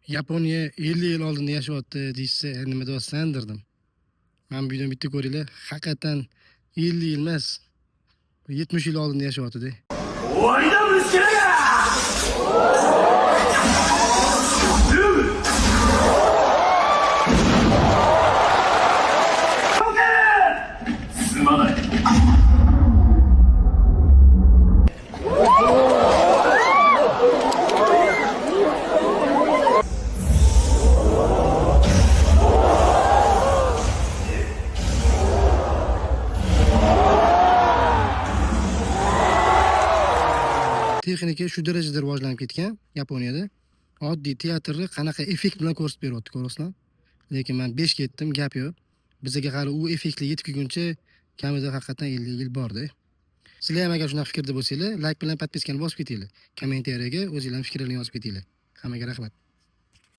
Yaponiya 50 yil oldin yashayapti deyishsa, nima deyapsan derdim. Men bu videoni bitta ko'ringlar. Haqiqatan 50 yil emas, 70 yil oldin yashayapti-da. 終わりだ虫けらがすまない Texnika shu darajada rivojlanib ketgan Yaponiyada. Oddiy teatrni qanaqa effekt bilan ko'rsatib beryapti, ko'rasizlar. Lekin men 5 ga yetdim, gap yo'q. Bizga hali u effektga yetib kelguncha kamida haqiqatan 50 yil borda. Sizlar ham agar shunaqa fikrda bo'lsanglar, like bilan podpiskani bosib ketinglar. Kommentariyaga o'zingizlarning fikrlaringizni yozib ketinglar. Hammaga rahmat.